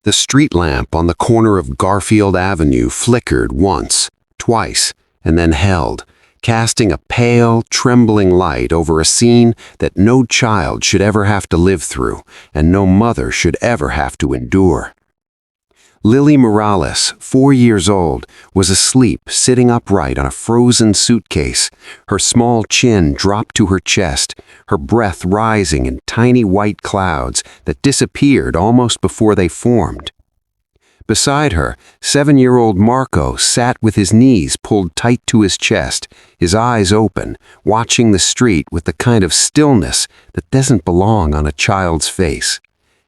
The street lamp on the corner of Garfield Avenue flickered once, twice, and then held, casting a pale, trembling light over a scene that no child should ever have to live through, and no mother should ever have to endure. Lily Morales, 4 years old, was asleep sitting upright on a frozen suitcase, her small chin dropped to her chest, her breath rising in tiny white clouds that disappeared almost before they formed. Beside her, 7-year-old Marco sat with his knees pulled tight to his chest, his eyes open, watching the street with the kind of stillness that doesn't belong on a child's face.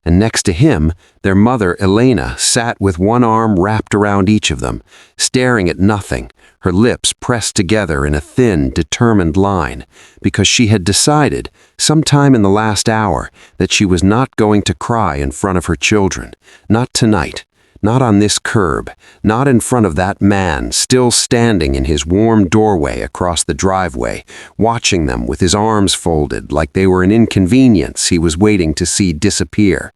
And next to him, their mother, Elena, sat with one arm wrapped around each of them, staring at nothing, her lips pressed together in a thin, determined line, because she had decided, sometime in the last hour, that she was not going to cry in front of her children. Not tonight, not on this curb, not in front of that man still standing in his warm doorway across the driveway, watching them with his arms folded like they were an inconvenience he was waiting to see disappear.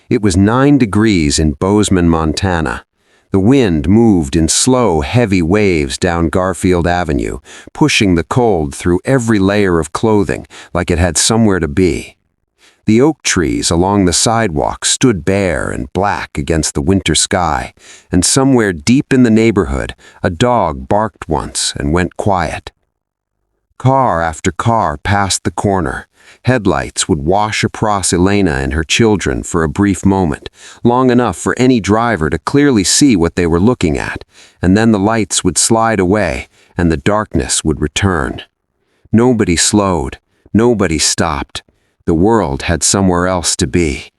It was 9 degrees in Bozeman, Montana. The wind moved in slow, heavy waves down Garfield Avenue, pushing the cold through every layer of clothing like it had somewhere to be. The oak trees along the sidewalk stood bare and black against the winter sky, and somewhere deep in the neighborhood, a dog barked once and went quiet. Car after car passed the corner. Headlights would wash across Elena and her children for a brief moment, long enough for any driver to clearly see what they were looking at, and then the lights would slide away and the darkness would return. Nobody slowed, nobody stopped. The world had somewhere else to be.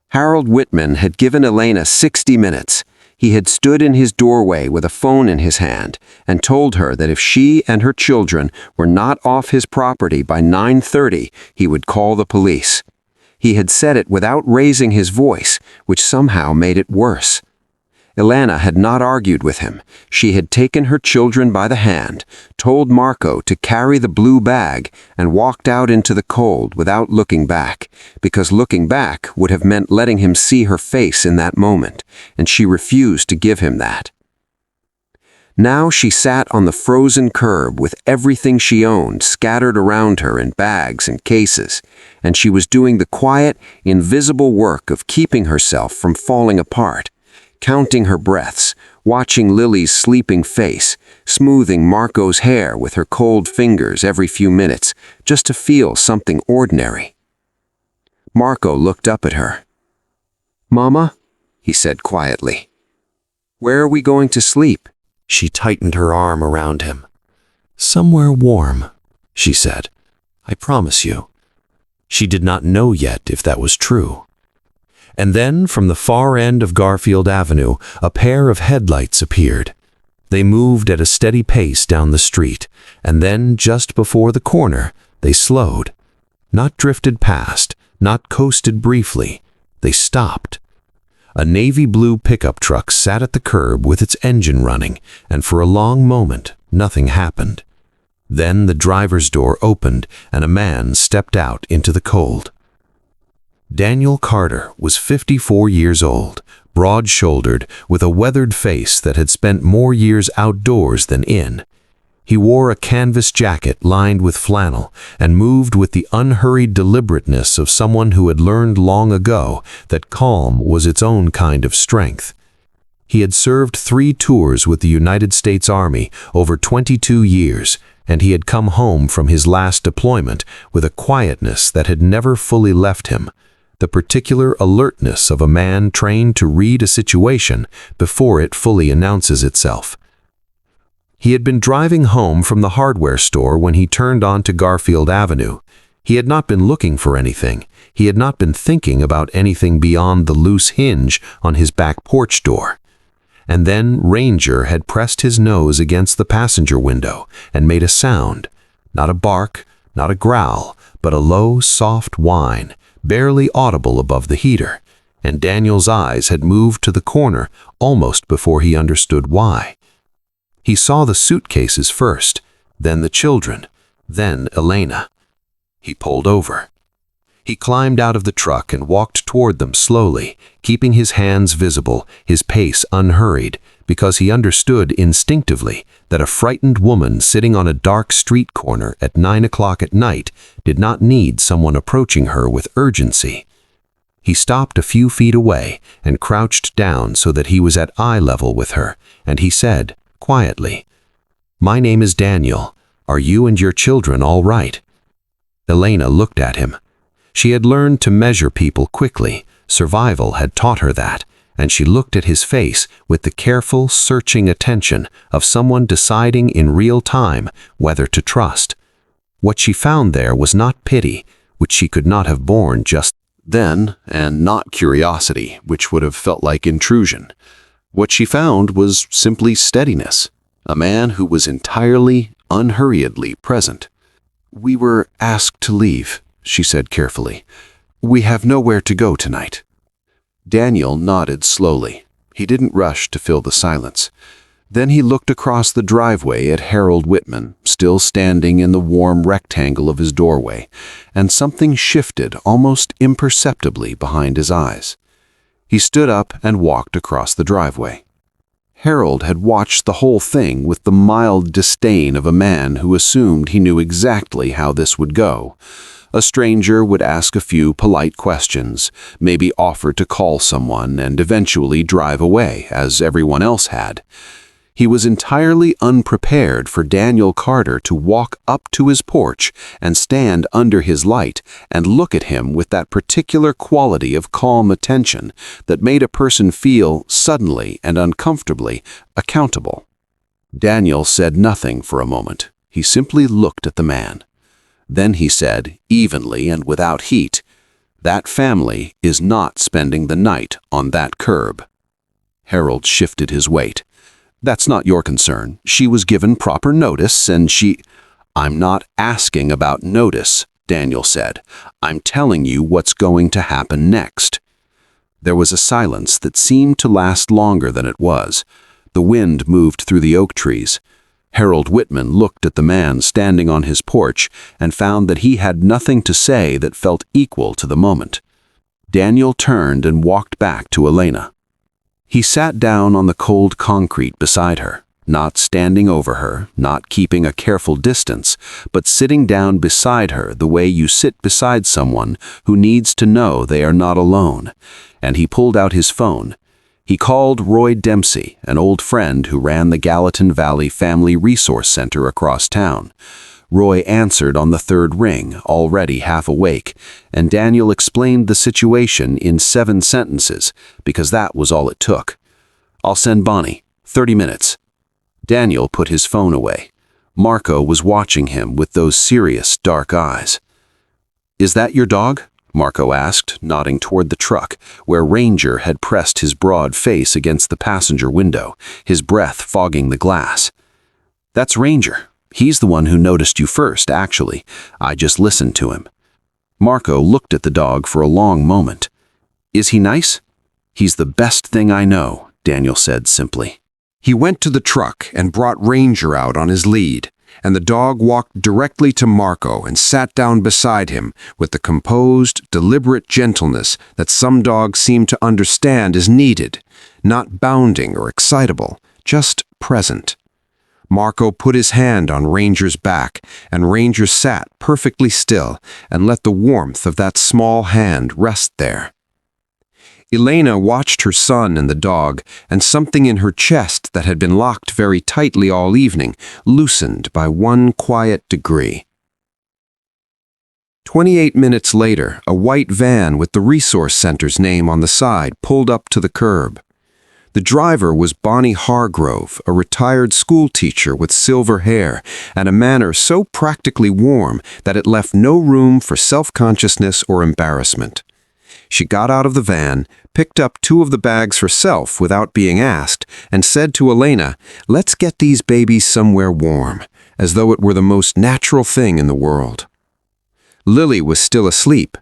Harold Whitman had given Elena 60 minutes. He had stood in his doorway with a phone in his hand and told her that if she and her children were not off his property by 9:30, he would call the police. He had said it without raising his voice, which somehow made it worse. Elena had not argued with him. She had taken her children by the hand, told Marco to carry the blue bag, and walked out into the cold without looking back, because looking back would have meant letting him see her face in that moment, and she refused to give him that. Now she sat on the frozen curb with everything she owned scattered around her in bags and cases, and she was doing the quiet, invisible work of keeping herself from falling apart. Counting her breaths, watching Lily's sleeping face, smoothing Marco's hair with her cold fingers every few minutes, just to feel something ordinary. Marco looked up at her. "Mama," he said quietly, "where are we going to sleep?" She tightened her arm around him. "Somewhere warm," she said. "I promise you." She did not know yet if that was true. And then, from the far end of Garfield Avenue, a pair of headlights appeared. They moved at a steady pace down the street, and then, just before the corner, they slowed. Not drifted past, not coasted briefly. They stopped. A navy blue pickup truck sat at the curb with its engine running, and for a long moment, nothing happened. Then the driver's door opened, and a man stepped out into the cold. Daniel Carter was 54 years old, broad-shouldered, with a weathered face that had spent more years outdoors than in. He wore a canvas jacket lined with flannel and moved with the unhurried deliberateness of someone who had learned long ago that calm was its own kind of strength. He had served 3 tours with the United States Army over 22 years, and he had come home from his last deployment with a quietness that had never fully left him. The particular alertness of a man trained to read a situation before it fully announces itself. He had been driving home from the hardware store when he turned onto Garfield Avenue. He had not been looking for anything. He had not been thinking about anything beyond the loose hinge on his back porch door. And then Ranger had pressed his nose against the passenger window and made a sound. Not a bark, not a growl, but a low, soft whine, barely audible above the heater, and Daniel's eyes had moved to the corner almost before he understood why. He saw the suitcases first, then the children, then Elena. He pulled over. He climbed out of the truck and walked toward them slowly, keeping his hands visible, his pace unhurried, because he understood instinctively that a frightened woman sitting on a dark street corner at 9 o'clock at night did not need someone approaching her with urgency. He stopped a few feet away and crouched down so that he was at eye level with her, and he said, quietly, "My name is Daniel. Are you and your children all right?" Elena looked at him. She had learned to measure people quickly. Survival had taught her that, and she looked at his face with the careful, searching attention of someone deciding in real time whether to trust. What she found there was not pity, which she could not have borne just then, and not curiosity, which would have felt like intrusion. What she found was simply steadiness, a man who was entirely, unhurriedly present. "We were asked to leave," she said carefully. "We have nowhere to go tonight." Daniel nodded slowly. He didn't rush to fill the silence. Then he looked across the driveway at Harold Whitman, still standing in the warm rectangle of his doorway, and something shifted almost imperceptibly behind his eyes. He stood up and walked across the driveway. Harold had watched the whole thing with the mild disdain of a man who assumed he knew exactly how this would go. A stranger would ask a few polite questions, maybe offer to call someone, and eventually drive away, as everyone else had. He was entirely unprepared for Daniel Carter to walk up to his porch and stand under his light and look at him with that particular quality of calm attention that made a person feel, suddenly and uncomfortably, accountable. Daniel said nothing for a moment. He simply looked at the man. Then he said, evenly and without heat, "That family is not spending the night on that curb." Harold shifted his weight. "That's not your concern. She was given proper notice and she—" "I'm not asking about notice," Daniel said. "I'm telling you what's going to happen next." There was a silence that seemed to last longer than it was. The wind moved through the oak trees. Harold Whitman looked at the man standing on his porch and found that he had nothing to say that felt equal to the moment. Daniel turned and walked back to Elena. He sat down on the cold concrete beside her, not standing over her, not keeping a careful distance, but sitting down beside her the way you sit beside someone who needs to know they are not alone. And he pulled out his phone. He called Roy Dempsey, an old friend who ran the Gallatin Valley Family Resource Center across town. Roy answered on the third ring, already half awake, and Daniel explained the situation in 7 sentences, because that was all it took. "I'll send Bonnie. 30 minutes. Daniel put his phone away. Marco was watching him with those serious, dark eyes. "Is that your dog?" Marco asked, nodding toward the truck, where Ranger had pressed his broad face against the passenger window, his breath fogging the glass. "That's Ranger. He's the one who noticed you first, actually. I just listened to him." Marco looked at the dog for a long moment. "Is he nice?" "He's the best thing I know," Daniel said simply. He went to the truck and brought Ranger out on his lead, and the dog walked directly to Marco and sat down beside him with the composed, deliberate gentleness that some dogs seem to understand is needed, not bounding or excitable, just present. Marco put his hand on Ranger's back, and Ranger sat perfectly still and let the warmth of that small hand rest there. Elena watched her son and the dog, and something in her chest that had been locked very tightly all evening loosened by one quiet degree. 28 minutes later, a white van with the resource center's name on the side pulled up to the curb. The driver was Bonnie Hargrove, a retired school teacher with silver hair and a manner so practically warm that it left no room for self-consciousness or embarrassment. She got out of the van, picked up 2 of the bags herself without being asked, and said to Elena, "Let's get these babies somewhere warm," as though it were the most natural thing in the world. Lily was still asleep.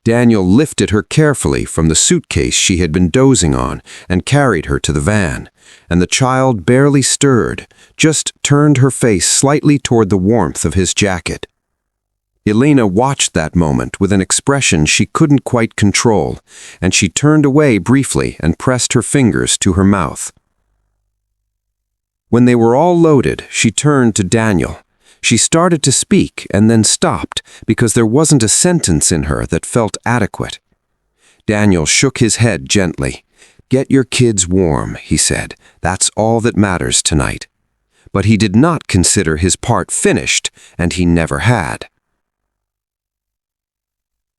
Daniel lifted her carefully from the suitcase she had been dozing on and carried her to the van, and the child barely stirred, just turned her face slightly toward the warmth of his jacket. Elena watched that moment with an expression she couldn't quite control, and she turned away briefly and pressed her fingers to her mouth. When they were all loaded, she turned to Daniel. She started to speak and then stopped because there wasn't a sentence in her that felt adequate. Daniel shook his head gently. "Get your kids warm," he said. "That's all that matters tonight." But he did not consider his part finished, and he never had.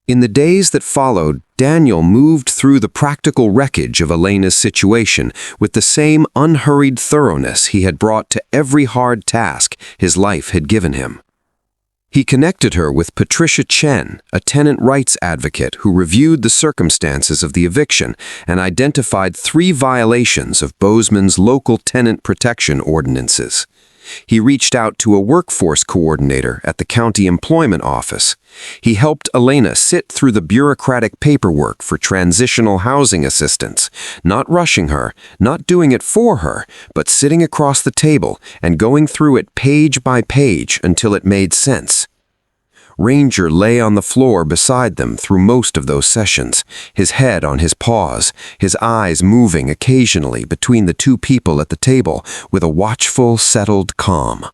In the days that followed, Daniel moved through the practical wreckage of Elena's situation with the same unhurried thoroughness he had brought to every hard task his life had given him. He connected her with Patricia Chen, a tenant rights advocate who reviewed the circumstances of the eviction and identified 3 violations of Bozeman's local tenant protection ordinances. He reached out to a workforce coordinator at the county employment office. He helped Elena sit through the bureaucratic paperwork for transitional housing assistance, not rushing her, not doing it for her, but sitting across the table and going through it page by page until it made sense. Ranger lay on the floor beside them through most of those sessions, his head on his paws, his eyes moving occasionally between the 2 people at the table with a watchful, settled calm.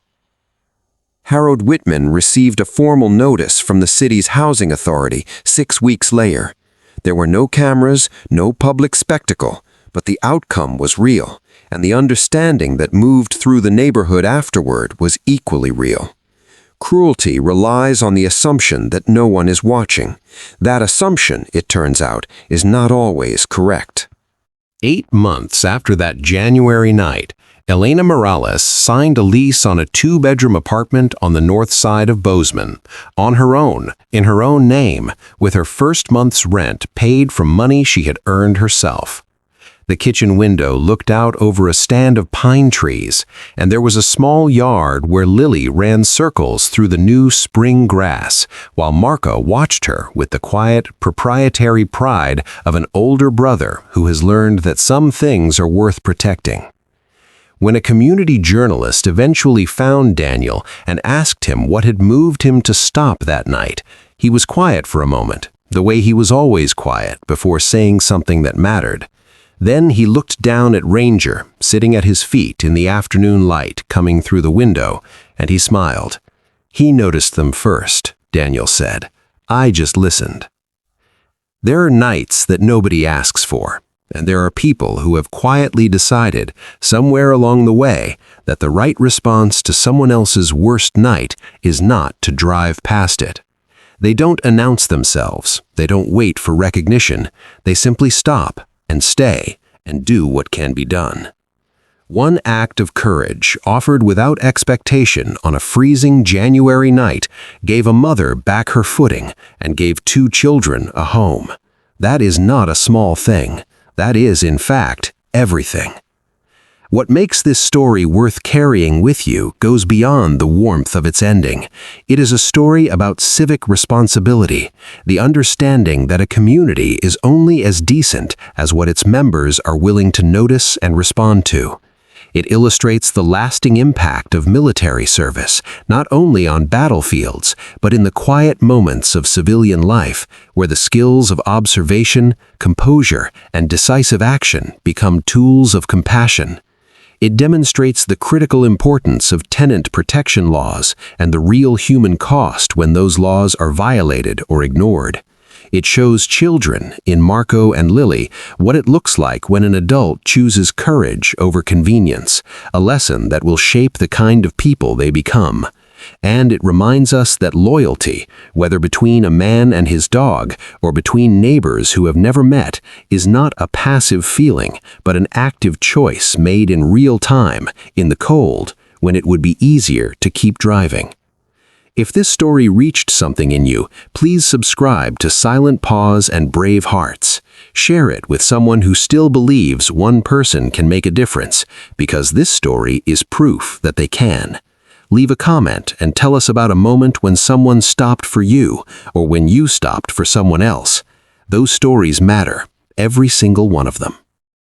Harold Whitman received a formal notice from the city's housing authority 6 weeks later. There were no cameras, no public spectacle, but the outcome was real, and the understanding that moved through the neighborhood afterward was equally real. Cruelty relies on the assumption that no one is watching. That assumption, it turns out, is not always correct. 8 months after that January night, Elena Morales signed a lease on a 2-bedroom apartment on the north side of Bozeman, on her own, in her own name, with her first month's rent paid from money she had earned herself. The kitchen window looked out over a stand of pine trees, and there was a small yard where Lily ran circles through the new spring grass, while Marco watched her with the quiet, proprietary pride of an older brother who has learned that some things are worth protecting. When a community journalist eventually found Daniel and asked him what had moved him to stop that night, he was quiet for a moment, the way he was always quiet before saying something that mattered. Then he looked down at Ranger, sitting at his feet in the afternoon light coming through the window, and he smiled. "He noticed them first," Daniel said. "I just listened." There are nights that nobody asks for, and there are people who have quietly decided, somewhere along the way, that the right response to someone else's worst night is not to drive past it. They don't announce themselves, they don't wait for recognition, they simply stop and stay and do what can be done. One act of courage, offered without expectation on a freezing January night, gave a mother back her footing and gave 2 children a home. That is not a small thing. That is, in fact, everything. What makes this story worth carrying with you goes beyond the warmth of its ending. It is a story about civic responsibility, the understanding that a community is only as decent as what its members are willing to notice and respond to. It illustrates the lasting impact of military service, not only on battlefields, but in the quiet moments of civilian life, where the skills of observation, composure, and decisive action become tools of compassion. It demonstrates the critical importance of tenant protection laws and the real human cost when those laws are violated or ignored. It shows children, in Marco and Lily, what it looks like when an adult chooses courage over convenience, a lesson that will shape the kind of people they become. And it reminds us that loyalty, whether between a man and his dog or between neighbors who have never met, is not a passive feeling, but an active choice made in real time, in the cold, when it would be easier to keep driving. If this story reached something in you, please subscribe to Silent Paws and Brave Hearts. Share it with someone who still believes one person can make a difference, because this story is proof that they can. Leave a comment and tell us about a moment when someone stopped for you or when you stopped for someone else. Those stories matter, every single one of them.